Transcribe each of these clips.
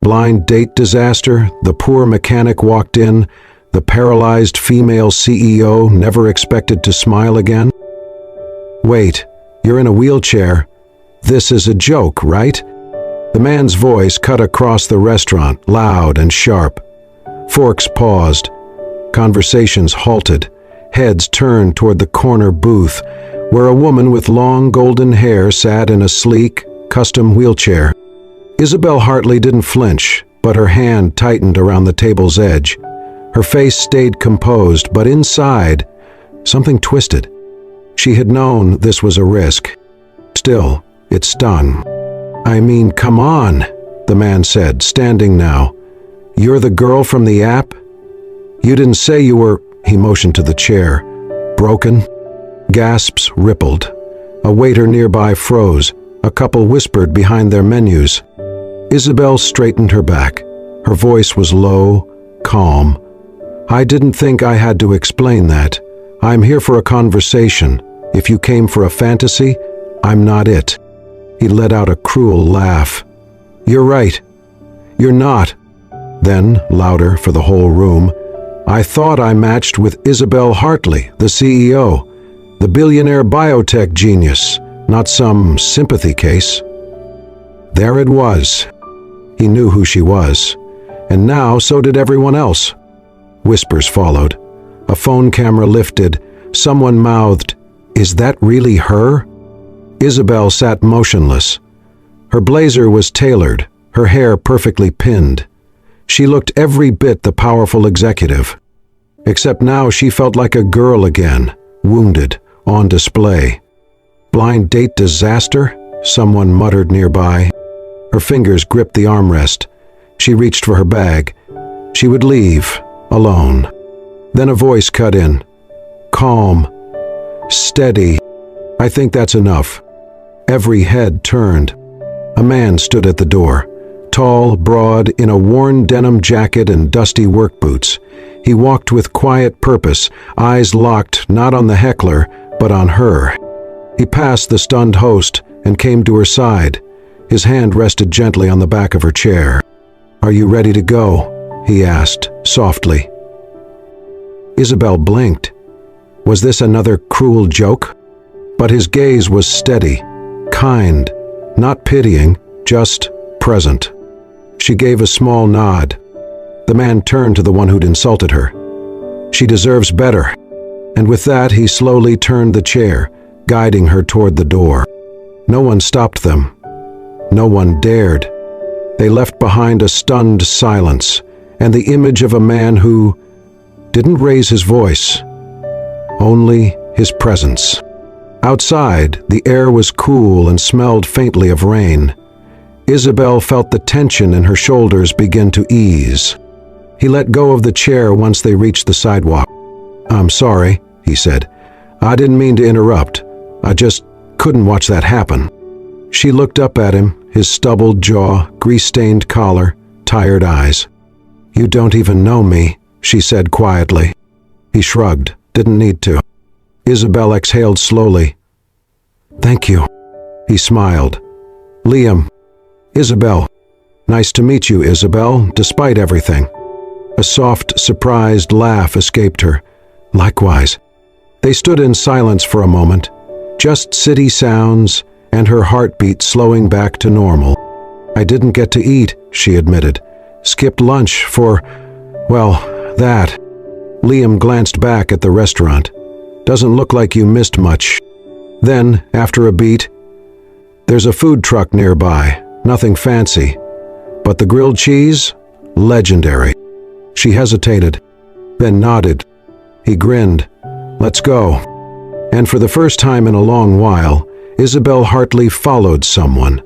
Blind date disaster, the poor mechanic walked in, the paralyzed female CEO never expected to smile again. Wait, you're in a wheelchair. This is a joke, right? The man's voice cut across the restaurant, loud and sharp. Forks paused. Conversations halted. Heads turned toward the corner booth, where a woman with long golden hair sat in a sleek, custom wheelchair. Isabel Hartley didn't flinch, but her hand tightened around the table's edge. Her face stayed composed, but inside, something twisted. She had known this was a risk. Still, it stung. I mean, come on, the man said, standing now. You're the girl from the app? You didn't say you were, he motioned to the chair. Broken? Gasps rippled. A waiter nearby froze. A couple whispered behind their menus. Isabel straightened her back. Her voice was low, calm. I didn't think I had to explain that. I'm here for a conversation. If you came for a fantasy, I'm not it. He let out a cruel laugh. You're right. You're not. Then, louder for the whole room, I thought I matched with Isabel Hartley, the CEO, the billionaire biotech genius, not some sympathy case. There it was. He knew who she was, and now so did everyone else. Whispers followed. A phone camera lifted. Someone mouthed, "Is that really her?" Isabel sat motionless. Her blazer was tailored, her hair perfectly pinned. She looked every bit the powerful executive. Except now she felt like a girl again, wounded, on display. Blind date disaster? Someone muttered nearby. Her fingers gripped the armrest. She reached for her bag. She would leave, alone. Then a voice cut in. Calm. Steady. I think that's enough. Every head turned. A man stood at the door. Tall, broad, in a worn denim jacket and dusty work boots. He walked with quiet purpose, eyes locked not on the heckler, but on her. He passed the stunned host and came to her side. His hand rested gently on the back of her chair. Are you ready to go? He asked, softly. Isabel blinked. Was this another cruel joke? But his gaze was steady, kind, not pitying, just present. She gave a small nod. The man turned to the one who'd insulted her. She deserves better. And with that, he slowly turned the chair, guiding her toward the door. No one stopped them. No one dared. They left behind a stunned silence, and the image of a man who didn't raise his voice, only his presence. Outside, the air was cool and smelled faintly of rain. Isabel felt the tension in her shoulders begin to ease. He let go of the chair once they reached the sidewalk. I'm sorry, he said. I didn't mean to interrupt. I just couldn't watch that happen. She looked up at him, his stubbled jaw, grease-stained collar, tired eyes. You don't even know me, she said quietly. He shrugged, didn't need to. Isabel exhaled slowly. Thank you, he smiled. Liam. Isabel. Nice to meet you, Isabel, despite everything. A soft, surprised laugh escaped her. Likewise. They stood in silence for a moment, just city sounds and her heartbeat slowing back to normal. I didn't get to eat, she admitted. Skipped lunch for, well, that. Liam glanced back at the restaurant. Doesn't look like you missed much. Then, after a beat, there's a food truck nearby, nothing fancy. But the grilled cheese? Legendary. She hesitated, then nodded. He grinned. Let's go. And for the first time in a long while, Isabel Hartley followed someone,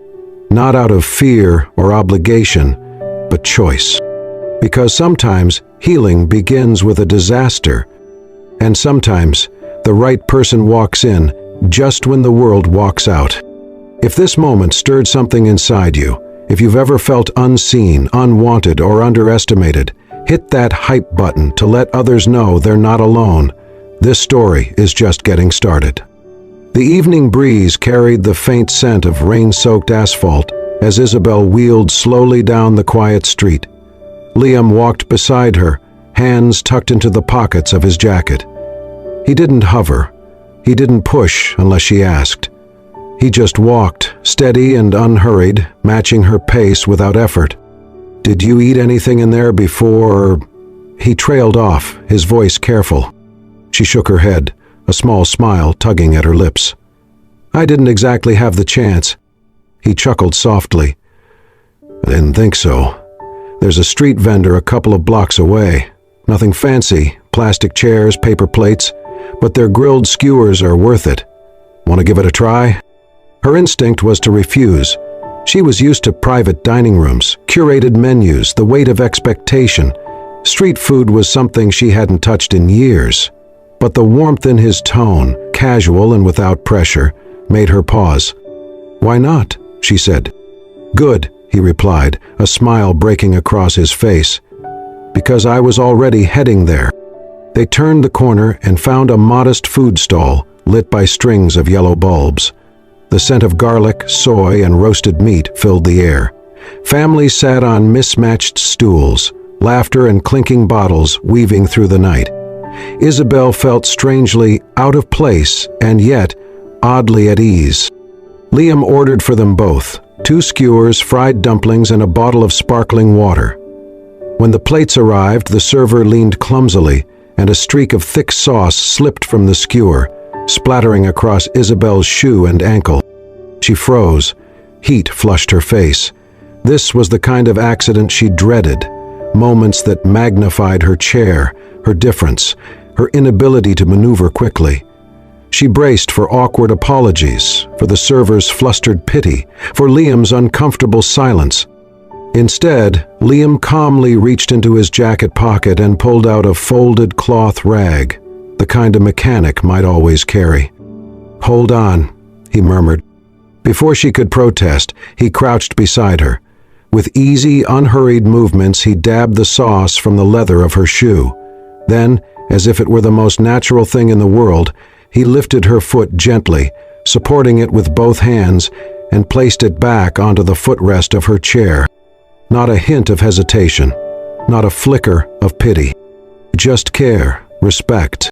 not out of fear or obligation, but choice. Because sometimes healing begins with a disaster, and sometimes the right person walks in just when the world walks out. If this moment stirred something inside you, if you've ever felt unseen, unwanted, or underestimated, hit that hype button to let others know they're not alone. This story is just getting started. The evening breeze carried the faint scent of rain-soaked asphalt, as Isabel wheeled slowly down the quiet street. Liam walked beside her, hands tucked into the pockets of his jacket. He didn't hover. He didn't push unless she asked. He just walked, steady and unhurried, matching her pace without effort. "Did you eat anything in there before?" He trailed off, his voice careful. She shook her head, a small smile tugging at her lips. "I didn't exactly have the chance." He chuckled softly. "I didn't think so. There's a street vendor a couple of blocks away. Nothing fancy, plastic chairs, paper plates, but their grilled skewers are worth it. Want to give it a try?" Her instinct was to refuse. She was used to private dining rooms, curated menus, the weight of expectation. Street food was something she hadn't touched in years. But the warmth in his tone, casual and without pressure, made her pause. "Why not?" she said. "Good," he replied, a smile breaking across his face. "Because I was already heading there." They turned the corner and found a modest food stall lit by strings of yellow bulbs. The scent of garlic, soy, and roasted meat filled the air. Families sat on mismatched stools, laughter and clinking bottles weaving through the night. Isabel felt strangely out of place and yet oddly at ease. Liam ordered for them both, 2 skewers, fried dumplings, and a bottle of sparkling water. When the plates arrived, the server leaned clumsily, and a streak of thick sauce slipped from the skewer, splattering across Isabel's shoe and ankle. She froze. Heat flushed her face. This was the kind of accident she dreaded, moments that magnified her chair, her difference, her inability to maneuver quickly. She braced for awkward apologies, for the server's flustered pity, for Liam's uncomfortable silence. Instead, Liam calmly reached into his jacket pocket and pulled out a folded cloth rag, the kind a mechanic might always carry. "Hold on," he murmured. Before she could protest, he crouched beside her. With easy, unhurried movements, he dabbed the sauce from the leather of her shoe. Then, as if it were the most natural thing in the world, he lifted her foot gently, supporting it with both hands, and placed it back onto the footrest of her chair. Not a hint of hesitation, not a flicker of pity. Just care, respect,